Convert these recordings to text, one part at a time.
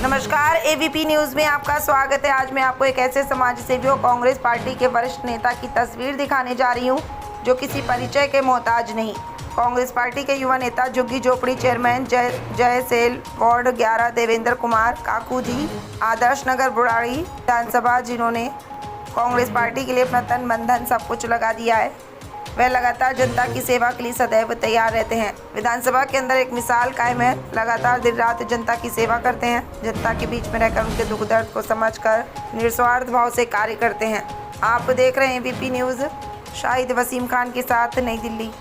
नमस्कार, ABP news में आपका स्वागत है। आज मैं आपको एक ऐसे समाज सेवी और कांग्रेस पार्टी के वरिष्ठ नेता की तस्वीर दिखाने जा रही हूं जो किसी परिचय के मोहताज नहीं। कांग्रेस पार्टी के युवा नेता झुग्गी झोपड़ी चेयरमैन जय सेल वार्ड 11 देवेंद्र कुमार काकू जी, आदर्श नगर बुराड़ी विधानसभा, जिन्होंने कांग्रेस पार्टी के लिए अपना तन मन धन सब कुछ लगा दिया है। वह लगातार जनता की सेवा के लिए सदैव तैयार रहते हैं। विधानसभा के अंदर एक मिसाल कायम है। लगातार दिन रात जनता की सेवा करते हैं। जनता के बीच में रहकर उनके दुख दर्द को समझकर निस्वार्थ भाव से कार्य करते हैं। आप देख रहे हैं एबीपी न्यूज़। शाहिद वसीम खान के साथ, नई दिल्ली।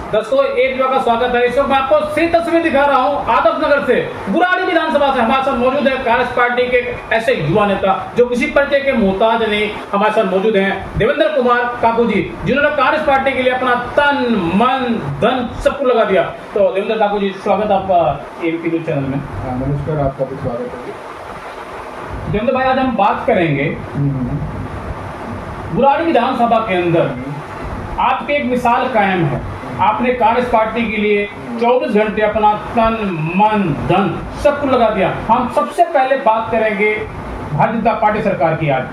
दोस्तों, एक का स्वागत है। इस वक्त मैं आपको सी तस्वीर दिखा रहा हूं आदर्श नगर से, बुराड़ी विधानसभा से। हमारे साथ मौजूद है कांग्रेस पार्टी के ऐसे युवा नेता जो किसी परिचय के मोहताज नहीं। हमारे साथ मौजूद हैं देवेंद्र कुमार काकू जी, जिन्होंने कांग्रेस पार्टी के लिए अपना तन मन धन सब कुछ लगा दिया। तो देवेंद्र काकू जी, स्वागत आपका एबीपी न्यूज़ चैनल में। नमस्कार, आपका भी स्वागत है। देवेंद्र भाई, आज हम बात करेंगे बुराड़ी विधानसभा के अंदर आपके एक मिसाल कायम है। आपने कांग्रेस पार्टी के लिए 24 घंटे अपना तन मन धन सब कुछ लगा दिया। हम सबसे पहले बात करेंगे भारतीय जनता पार्टी सरकार की। आज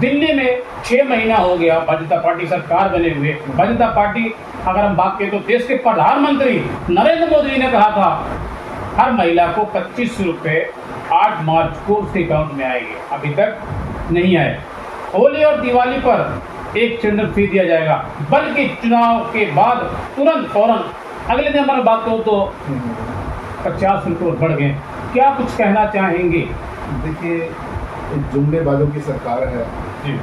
दिल्ली में 6 महीना हो गया भारतीय जनता पार्टी सरकार बने हुए। भारतीय जनता पार्टी, अगर हम बात करें तो देश के प्रधानमंत्री नरेंद्र मोदी जी ने कहा था हर महिला को 25 रुपये 8 मार्च को उसके अकाउंट में आएंगे। अभी तक नहीं आए। होली और दिवाली पर एक सिलेंडर फ्री दिया जाएगा, बल्कि चुनाव के बाद तुरंत फौरन अगले दिन हमारी बात करूँ तो 50 रुपये बढ़ गए। क्या कुछ कहना चाहेंगे? देखिए, जुमलेबाजों की सरकार है जी।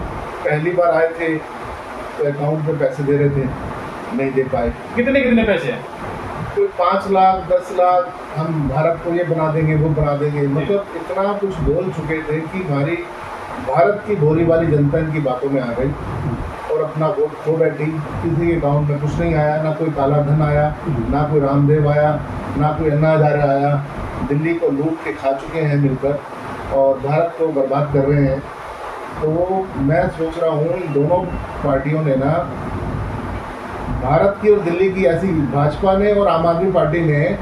पहली बार आए थे तो अकाउंट में पैसे दे रहे थे, नहीं दे पाए। कितने पैसे हैं? कोई 5 लाख 10 लाख, हम भारत को ये बना देंगे वो बना देंगे, मतलब इतना कुछ बोल चुके थे कि हमारी भारत की भोली वाली जनता इनकी बातों में आ गई और अपना वोट खो बैठी। किसी के अकाउंट में कुछ नहीं आया, ना कोई काला धन आया, ना कोई रामदेव आया, ना कोई अन्ना हजारे आया। दिल्ली को लूट के खा चुके हैं मिलकर और भारत को बर्बाद कर रहे हैं। तो मैं सोच रहा हूँ इन दोनों पार्टियों ने ना, भारत की और दिल्ली की ऐसी, भाजपा ने और आम आदमी पार्टी ने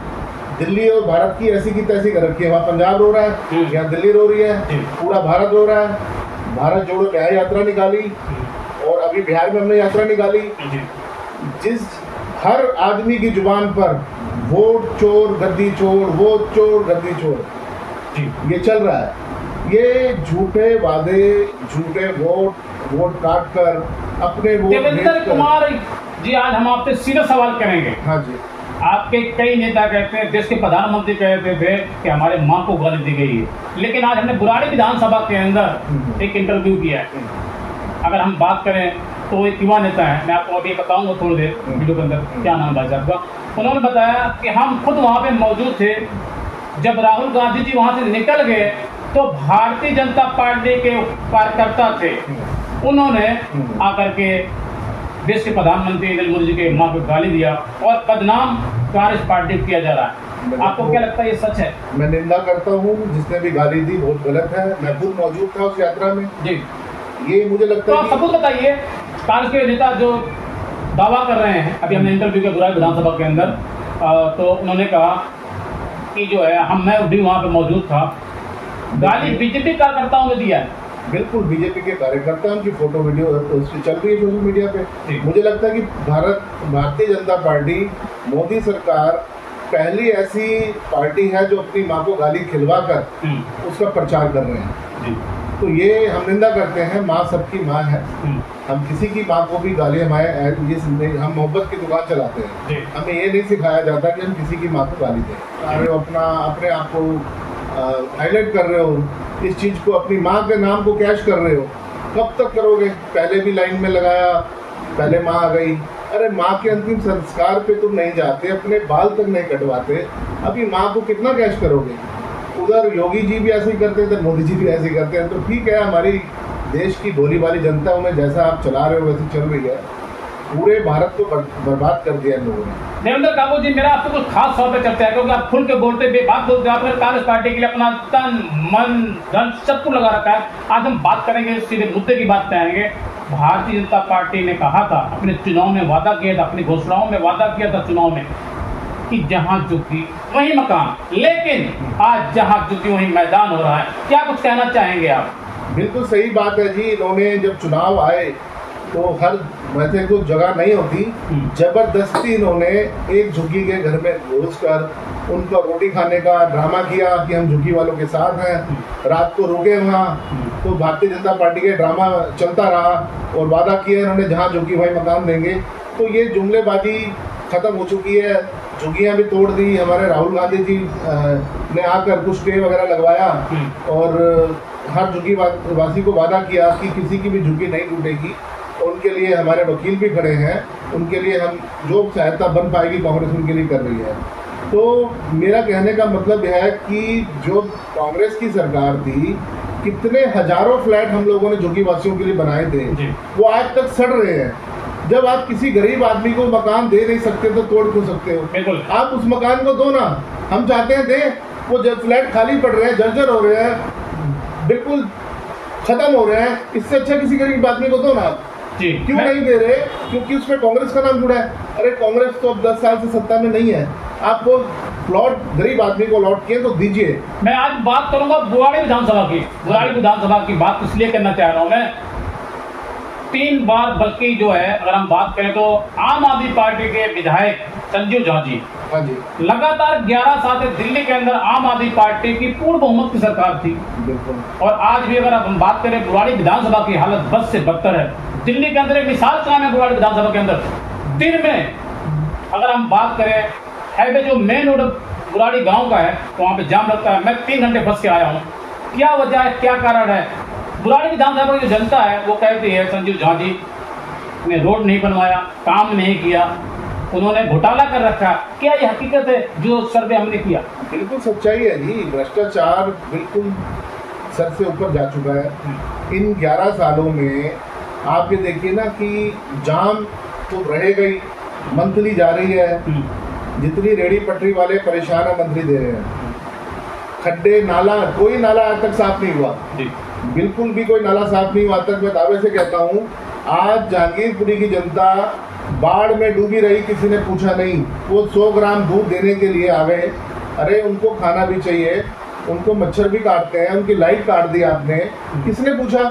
दिल्ली और भारत की ऐसी की तैसी कर रखी है। वहाँ पंजाब रो रहा है, यहाँ दिल्ली रो रही है, पूरा भारत रो रहा है। भारत जोड़ो न्याय यात्रा निकाली और अभी बिहार में हमने यात्रा निकाली। जिस हर आदमी की जुबान पर वोट चोर गद्दी चोर, वोट चोर गद्दी चोर, ये चल रहा है। ये झूठे वादे, झूठे वोट काट कर अपने वोट। देवेंद्र कुमार जी, आज हम आपसे सीधा सवाल करेंगे। हाँ जी। आपके कई नेता कहते हैं, देश के प्रधानमंत्री कहते थे कि हमारे माँ को गाली दी गई है, लेकिन आज हमने बुराड़ी विधानसभा के अंदर एक इंटरव्यू किया है। अगर हम बात करें तो एक युवा नेता है, मैं आपको अभी बताऊंगा थोड़ी देर वीडियो के अंदर, क्या नाम है भाई साहब का। उन्होंने बताया कि हम खुद वहाँ पे मौजूद थे जब राहुल गांधी जी वहाँ से निकल गए तो भारतीय जनता पार्टी के कार्यकर्ता थे, उन्होंने आकर के देश के प्रधानमंत्री नरेंद्र मोदी जी के मां को गाली दिया और बदनाम कांग्रेस पार्टी किया जा रहा है। आपको क्या लगता है ये सच है? मैं निंदा करता हूँ, जिसने भी गाली दी बहुत गलत है। मैं खुद मौजूद था उस यात्रा में जी। ये मुझे लगता है। तो आप सबूत बताइए। कांग्रेस के नेता जो दावा कर रहे हैं, अभी हमने इंटरव्यू किया बुराड़ी विधानसभा के अंदर, तो उन्होंने कहा कि जो है मैं भी वहाँ पे मौजूद था, गाली बीजेपी कार्यकर्ताओं ने दिया है। बिल्कुल, बीजेपी के कार्यकर्ता, उनकी फोटो वीडियो उसकी चल रही है सोशल मीडिया पे। मुझे लगता है कि भारतीय जनता पार्टी, मोदी सरकार पहली ऐसी पार्टी है जो अपनी माँ को गाली खिलवा कर उसका प्रचार कर रहे हैं। तो ये हम निंदा करते हैं। माँ सबकी माँ है। हम किसी की माँ को भी गाली, हम मोहब्बत की दुकान चलाते हैं। हमें ये नहीं सिखाया जाता कि हम किसी की माँ को गाली दें। अरे अपने आप को हाईलाइट कर रहे हो, इस चीज़ को, अपनी माँ के नाम को कैश कर रहे हो। कब तक करोगे? पहले भी लाइन में लगाया, पहले माँ आ गई। अरे माँ के अंतिम संस्कार पे तुम नहीं जाते, अपने बाल तक नहीं कटवाते, अभी माँ को कितना कैश करोगे? उधर योगी जी भी ऐसे ही करते थे, मोदी जी भी ऐसे ही करते हैं। तो ठीक है, हमारी देश की भोली भाली जनता, उन्हें जैसा आप चला रहे हो वैसे चल रही है। पूरे भारत को बर्बाद कर दिया इन लोगों ने। देवेंद्र काकू जी, मेरा आपसे कुछ खास तौर पे चलता है क्योंकि आप खुल के बोलते, बेबाक बोलते, आपने कांग्रेस पार्टी के लिए अपना तन मन धन सब कुछ लगा रखा है। आज हम बात करेंगे, सीधे मुद्दे की बात करेंगे। भारतीय जनता पार्टी ने कहा था, अपने चुनाव में वादा किया था, अपनी घोषणाओं में वादा किया था चुनाव में कि जहां झुकी वहीं मकान, लेकिन आज जहां झुकी वहीं मैदान हो रहा है। क्या कुछ कहना चाहेंगे आप? बिल्कुल सही बात है जी। इन्होंने जब चुनाव आए तो हर वैसे को जगह नहीं होती, जबरदस्ती इन्होंने एक झुग्गी के घर में घुसकर उनका रोटी खाने का ड्रामा किया कि हम झुग्गी वालों के साथ हैं। रात को रुके वहाँ, तो भारतीय जनता पार्टी के ड्रामा चलता रहा और वादा किया इन्होंने जहाँ झुग्गी वहीं मकान देंगे। तो ये जुमलेबाजी खत्म हो चुकी है, झुग्गियाँ भी तोड़ दी। हमारे राहुल गांधी जी ने आकर कुछ स्टे वगैरह लगवाया और हर झुग्गी वासी को वादा किया कि किसी की भी झुग्गी नहीं टूटेगी। उनके लिए हमारे वकील भी खड़े हैं, उनके लिए हम जो सहायता बन पाएगी कांग्रेस उनके लिए कर रही है। तो मेरा कहने का मतलब यह है कि जो कांग्रेस की सरकार थी, कितने हजारों फ्लैट हम लोगों ने झुग्गी वासियों के लिए बनाए थे, वो आज तक सड़ रहे हैं। जब आप किसी गरीब आदमी को मकान दे नहीं सकते तो तोड़ क्यों सकते हो? आप उस मकान को दो ना, हम चाहते हैं दें। वो जब फ्लैट खाली पड़ रहे हैं, जर्जर हो रहे हैं, बिल्कुल खत्म हो रहे हैं, इससे अच्छा किसी गरीब आदमी को दो ना। जी, क्यों नहीं दे रहे? क्योंकि उसमें कांग्रेस का नाम जुड़ा है। अरे कांग्रेस तो अब 10 साल से सत्ता में नहीं है, आपको प्लॉट गरीब आदमी को लौट किए तो दीजिए। मैं आज बात करूंगा बुराड़ी विधानसभा की। बुराड़ी विधानसभा की बात इसलिए करना चाह रहा हूं मैं, 3 बार बल्कि जो है अगर हम बात करें तो आम आदमी पार्टी के विधायक संजीव झा जी, हाँ जी, लगातार 11 साल से दिल्ली के अंदर आम आदमी पार्टी की पूर्ण बहुमत की सरकार थी। बिल्कुल। और आज भी अगर हम बात करें बुराड़ी विधानसभा की हालत बद से बदतर है। दिल्ली के अंदर एक मिसाल काम है बुराड़ी विधानसभा के अंदर। दिन में अगर हम बात करें, हाईवे जो मेन रोड बुराड़ी गांव का है, तो वहाँ पे जाम लगता है। मैं 3 घंटे फंस के आया हूँ। क्या वजह है, क्या कारण है? बुराड़ी विधानसभा की जो जनता है वो कहती है संजीव झा जी ने रोड नहीं बनवाया, काम नहीं किया, उन्होंने घोटाला कर रखा। क्या ये हकीकत है जो सर्वे हमने किया? बिल्कुल सच्चाई है जी। भ्रष्टाचार बिल्कुल सर से ऊपर जा चुका है। इन 11 सालों में आप ये देखिए ना कि जाम तो रहेगा ही, मंथली जा रही है। जितनी रेहड़ी पटरी वाले परेशान है, मंथली दे रहे हैं। खड्डे, नाला, कोई नाला आज तक साफ नहीं हुआ जी। बिल्कुल भी कोई नाला साफ नहीं हुआ। तक मैं दावे से कहता हूँ, आज जहांगीरपुरी की जनता बाढ़ में डूबी रही, किसी ने पूछा नहीं। वो 100 ग्राम दूध देने के लिए आ गए। अरे उनको खाना भी चाहिए, उनको मच्छर भी काटते हैं, उनकी लाइट काट दी आपने, किसने पूछा?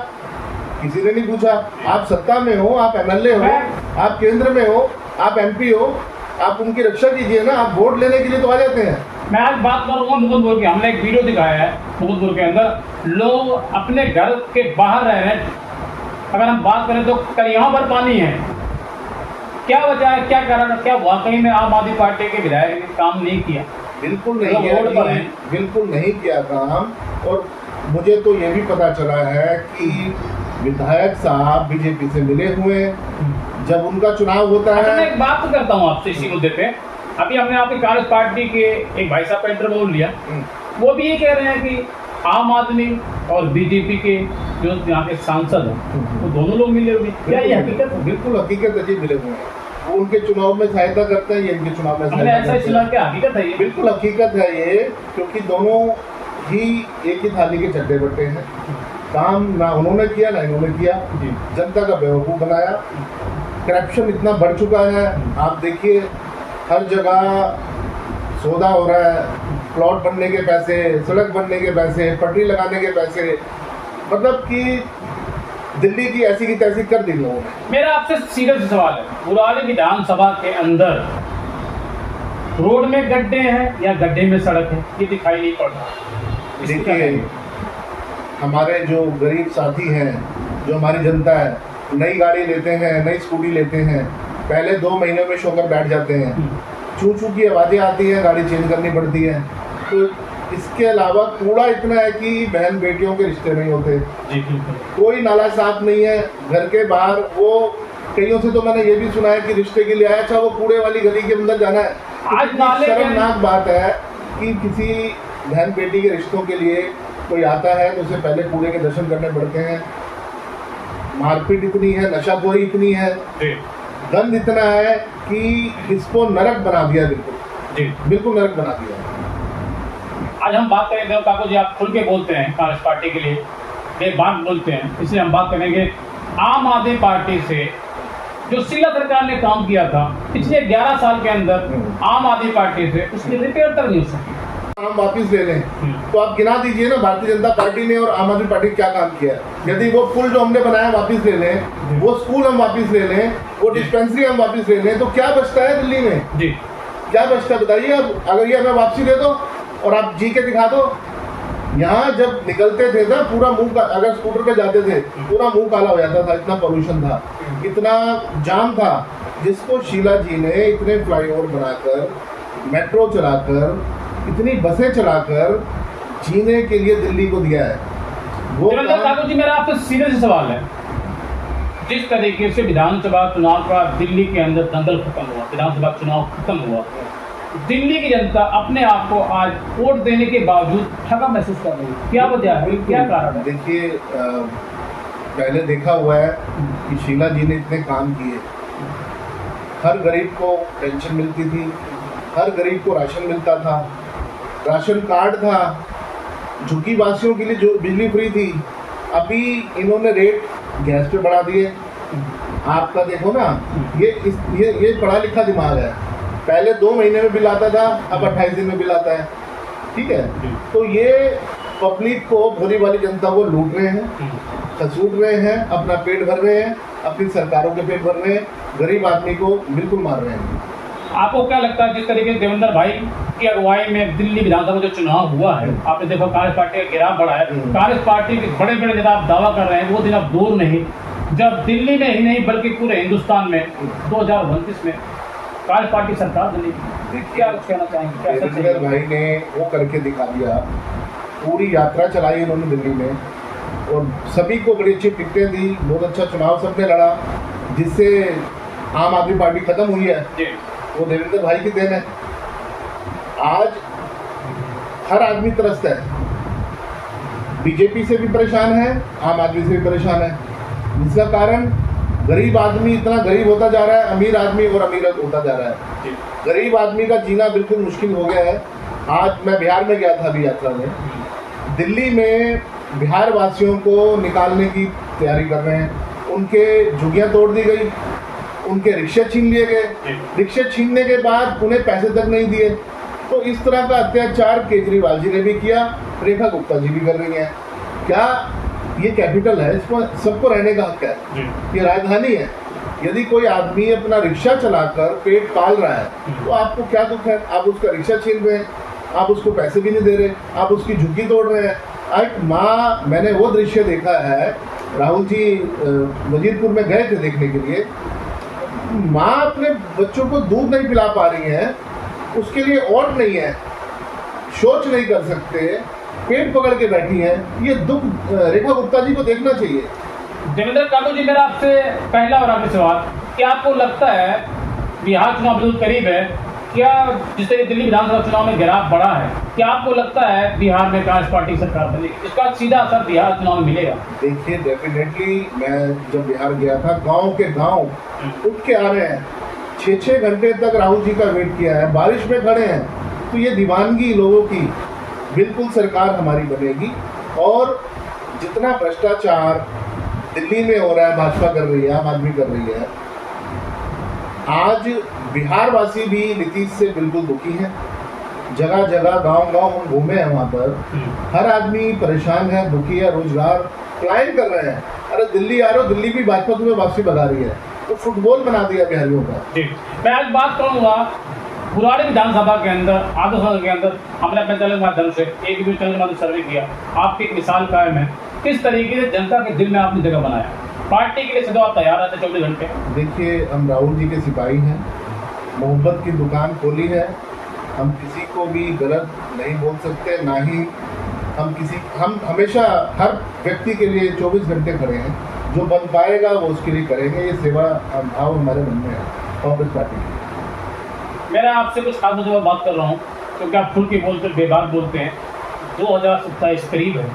किसी ने नहीं पूछा। आप सत्ता में हो, आप MLA हो, आप केंद्र में हो, आप MP हो, आप उनकी रक्षा कीजिए ना। आप वोट लेने के लिए तो आ जाते हैं। मैं आज बात करूंगा मुकुंदपुर की। हमने एक वीडियो दिखाया है मुकुंदपुर के अंदर, लोग अपने घर के बाहर रह रहे हैं। अगर हम बात करें तो कल यहाँ पर पानी है। क्या वजह है, क्या कारण है? क्या वाकई में आम आदमी पार्टी के विधायक ने काम नहीं किया? बिल्कुल नहीं किया, बिल्कुल नहीं किया काम। और मुझे तो ये भी पता चला है कि विधायक साहब बीजेपी से मिले हुए, जब उनका चुनाव होता है। मैं एक बात तो करता हूँ आपसे इसी मुद्दे पे। अभी हमने आपकी कांग्रेस पार्टी के एक भाई साहब का इंटरव्यू लिया, वो भी ये कह रहे हैं कि आम आदमी और बीजेपी के जो यहाँ के सांसद हैं वो दोनों लोग मिले हुए। क्या ये हकीकत है? बिल्कुल हकीकत है जी, मिले हुए हैं। वो उनके चुनाव में सहायता करते हैं, ये इनके चुनाव में सहायता करते हैं। क्या हकीकत है ये? बिल्कुल हकीकत है ये, क्योंकि दोनों ही एक ही थाली के चट्टे बट्टे हैं। काम ना उन्होंने किया ना इन्होंने किया, जनता का बेवकूफ़ बनाया। करप्शन इतना बढ़ चुका है, आप देखिए हर जगह सौदा हो रहा है। प्लॉट बनने के पैसे, सड़क बनने के पैसे, पटरी लगाने के पैसे, मतलब कि दिल्ली की ऐसी की तैसी कर दी लोगों ने। मेरा आपसे सीधा सा सवाल है, बुराड़ी विधानसभा के अंदर रोड में गड्ढे हैं या गड्ढे में सड़क है, ये दिखाई नहीं पड़ रहा। देखिए हमारे जो गरीब साथी हैं, जो हमारी जनता है, नई गाड़ी लेते हैं, नई स्कूटी लेते हैं, पहले 2 महीने में शोकर बैठ जाते हैं। चू चू की आवाज़ें आती हैं, गाड़ी चेंज करनी पड़ती है। तो इसके अलावा कूड़ा इतना है कि बहन बेटियों के रिश्ते नहीं होते जी। कोई नाला साफ नहीं है घर के बाहर। वो कईयों से तो मैंने ये भी सुना है कि रिश्ते के लिए आया, अच्छा वो कूड़े वाली गली के अंदर जाना है। आज नाले शर्मनाक बात है कि किसी बहन बेटी के रिश्तों के लिए कोई आता है तो उसे पहले कूड़े के दर्शन करने पड़ते हैं। मारपीट इतनी है, नशाखोरी इतनी है, गंद इतना है कि इसको नरक बना दिया। बिल्कुल नरक बना दिया। आज हम बात करेंगे, काकू जी आप खुल के बोलते हैं कांग्रेस पार्टी के लिए, एक बात बोलते हैं, इसलिए हम बात करेंगे आम आदमी पार्टी से जो शीला सरकार ने काम किया था पिछले 11 साल के अंदर आम आदमी पार्टी से, उसकी रिपेयर तक नहीं हो सकी। हम वापिस ले लें तो आप गिना दीजिए ना भारतीय जनता पार्टी ने और आम आदमी पार्टी ने क्या काम किया है। यदि वो पुल जो हमने बनाया वापिस ले लें, वो स्कूल हम वापिस ले लें, वो डिस्पेंसरी हम वापिस ले लें, तो क्या बचता है दिल्ली में? जी, क्या बचता है बताइए। अब अगर ये हमें वापसी दे दो और आप जी के दिखा दो। यहाँ जब निकलते थे ना पूरा मुंह का, अगर स्कूटर पे जाते थे पूरा मुंह काला हो जाता था, इतना पोल्यूशन था, इतना जाम था, जिसको शीला जी ने इतने फ्लाईओवर बनाकर, मेट्रो चलाकर, इतनी बसें चलाकर जीने के लिए दिल्ली को दिया है। वो ठाकुर जी, मेरा आपसे सीधे से सवाल है, जिस तरीके से विधानसभा चुनाव का दिल्ली के अंदर दंगल खत्म हुआ, विधानसभा चुनाव खत्म हुआ, दिल्ली की जनता अपने आप को आज वोट देने के बावजूद ठगा महसूस कर रही है, क्या वजह है, क्या कारण है? देखिए, पहले देखा हुआ है कि शीला जी ने इतने काम किए, हर गरीब को पेंशन मिलती थी, हर गरीब को राशन मिलता था, राशन कार्ड था, झुग्गी वासियों के लिए जो बिजली फ्री थी। अभी इन्होंने रेट गैस पे बढ़ा दिए। आपका देखो ना, ये पढ़ा लिखा दिमाग है। पहले 2 महीने में बिल आता था, अब 28 दिन में बिल आता है। ठीक है, तो ये पब्लिक को, भोली वाली जनता को लूट रहे हैं, खसूट रहे हैं, अपना पेट भर रहे हैं, अपनी सरकारों के पेट भर रहे हैं, गरीब आदमी को बिल्कुल मार रहे हैं। आपको क्या लगता है, जिस तरीके से देवेंद्र भाई की अगुवाई में दिल्ली विधानसभा जो चुनाव हुआ है, आपने देखा कांग्रेस पार्टी का गिराव बढ़ा है, कांग्रेस पार्टी के बड़े बड़े नेता आप दावा कर रहे हैं, वो दिन अब दूर नहीं जब दिल्ली में ही नहीं बल्कि पूरे हिंदुस्तान में 2029 में कांग्रेस पार्टी सरकार बनेगी। क्या कुछ कहना चाहेंगे? देवेंद्र भाई ने वो करके दिखा दिया, पूरी यात्रा चलाई उन्होंने दिल्ली में और सभी को बड़ी अच्छी टिकटें दी, बहुत अच्छा चुनाव सबने लड़ा, जिससे आम आदमी पार्टी खत्म हुई है। वो देवेंद्र भाई की देन है। आज हर आदमी त्रस्त है, बीजेपी से भी परेशान है, आम आदमी से भी परेशान है, जिसका कारण गरीब आदमी इतना गरीब होता जा रहा है, अमीर आदमी और अमीर होता जा रहा है। गरीब आदमी का जीना बिल्कुल मुश्किल हो गया है। आज मैं बिहार में गया था अभी यात्रा में, दिल्ली में बिहार वासियों को निकालने की तैयारी कर रहे हैं, उनके झुग्गियाँ तोड़ दी गई, उनके रिक्शे छीन लिए गए, रिक्शे छीनने के बाद उन्हें पैसे तक नहीं दिए। तो इस तरह का अत्याचार केजरीवाल जी ने भी किया, रेखा गुप्ता जी भी कर रही हैं। क्या ये कैपिटल है, इसमें सबको रहने का हक है, ये राजधानी है। यदि कोई आदमी अपना रिक्शा चलाकर पेट पाल रहा है तो आपको क्या दुख है? आप उसका रिक्शा छीन रहे हैं, आप उसको पैसे भी नहीं दे रहे, आप उसकी झुग्गी तोड़ रहे हैं। एक माँ, मैंने वो दृश्य देखा है, राहुल जी वजीरपुर में गए थे देखने के लिए, माँ अपने बच्चों को दूध नहीं पिला पा रही है, उसके लिए ओट नहीं है, शौच नहीं कर सकते, पेट पकड़ के बैठी है। ये दुख रेखा गुप्ता जी को देखना चाहिए। देवेंद्र ठाकुर जी, मेरा आपसे पहला और आखिरी सवाल, क्या आपको लगता है बिहार चुनाव बिल्कुल करीब है, क्या जिस तरह दिल्ली विधानसभा चुनाव में गिराव बढ़ा है, क्या आपको लगता है बिहार में कांग्रेस पार्टी सरकार बनेगी? इसका सीधा असर बिहार चुनाव में मिलेगा? देखिए, डेफिनेटली मैं जब बिहार गया था, गांव के गांव उठ के आ रहे हैं, 6-6 घंटे तक राहुल जी का वेट किया है, बारिश में खड़े हैं। तो ये दीवानगी लोगों की, बिल्कुल सरकार हमारी बनेगी। और जितना भ्रष्टाचार दिल्ली में हो रहा है, भाजपा कर रही है, आम आदमी कर रही है, आज बिहार वासी भी नीतीश से बिल्कुल दुखी हैं। जगह जगह गांव-गांव हम घूमे हैं, वहाँ पर हर आदमी परेशान है, दुखी है, रोजगार पलायन कर रहे हैं। अरे दिल्ली आ रहे हो, दिल्ली भी भाजपा तुम्हें वापसी भगा रही है, तो फुटबॉल बना दिया बिहारियों का। मैं आज बात करूँगा पुरानी विधानसभा के अंदर, आधो साल के अंदर हमने अपने चैनल के माध्यम से एक चैनल के माध्यम सर्वे किया, आपकी एक मिसाल कायम है, किस तरीके से जनता के दिल में आपने जगह बनाया, पार्टी के लिए सदैव आप तैयार रहते 24 घंटे। देखिए, हम राहुल जी के सिपाही हैं, मोहब्बत की दुकान खोली है, हम किसी को भी गलत नहीं बोल सकते, ना ही हम हमेशा हर व्यक्ति के लिए 24 घंटे खड़े हैं, जो बन पाएगा वो उसके लिए करेंगे। ये सेवा भाव हमारे मन में है कांग्रेस पार्टी की। मेरा आपसे कुछ खास मुद्दों पर बात कर रहा हूँ, क्योंकि आप खुल के बोलते, बेबाक बोलते हैं। 2027 करीब है,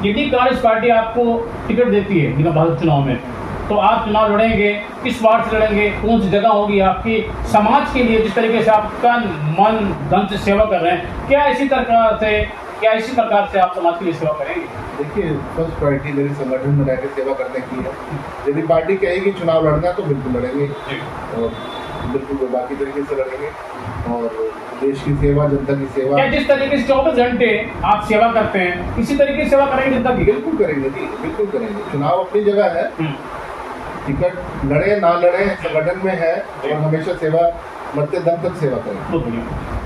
यदि कांग्रेस पार्टी आपको टिकट देती है विधानसभा चुनाव में, तो आप चुनाव लड़ेंगे, किस वार्ड से लड़ेंगे, कौन सी जगह होगी आपकी समाज के लिए? जिस तरीके से आप तन मन धन से सेवा कर रहे हैं, क्या इसी तरह से क्या इसी प्रकार से आप समाज के लिए सेवा करेंगे? देखिए, फर्स्ट प्रायोरिटी मेरी संगठन में रहकर सेवा करने की है। यदि पार्टी कहेगी चुनाव लड़ना है तो बिल्कुल लड़ेंगे, और बिल्कुल बाकी तरीके से लड़ेंगे, और देश की सेवा, जनता की सेवा। क्या जिस तरीके से 24 घंटे आप सेवा करते हैं इसी तरीके से सेवा करेंगे जनता की? बिल्कुल करेंगे जी, बिल्कुल करेंगे। चुनाव अपनी जगह है, टिकट लड़े ना लड़े संगठन में है, और हमेशा सेवा मरते दम तक सेवा करेंगे। बहुत बढ़िया।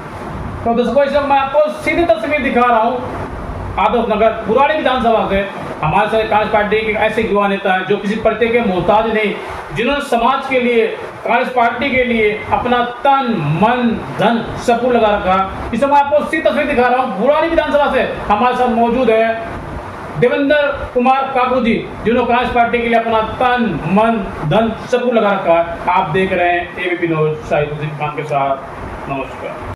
तो दर्शकों, इस वक्त मैं आपको सीधी तस्वीर दिखा रहा हूँ आदर्श नगर पुरानी विधानसभा से। हमारे साथ कांग्रेस पार्टी के ऐसे युवा नेता हैं जो किसी परिचय के मोहताज नहीं, जिन्होंने समाज के लिए, कांग्रेस पार्टी के लिए अपना तन मन धन सब कुछ लगा रखा। इस समय आपको सीधी तस्वीर दिखा रहा हूँ पुरानी विधानसभा से। हमारे साथ मौजूद है देवेंद्र कुमार काकू जी, जिन्होंने कांग्रेस पार्टी के लिए अपना तन मन धन सब कुछ लगा रखा है। आप देख रहे हैं एबीपी न्यूज़, शाहिद हुसैन खान के साथ। नमस्कार।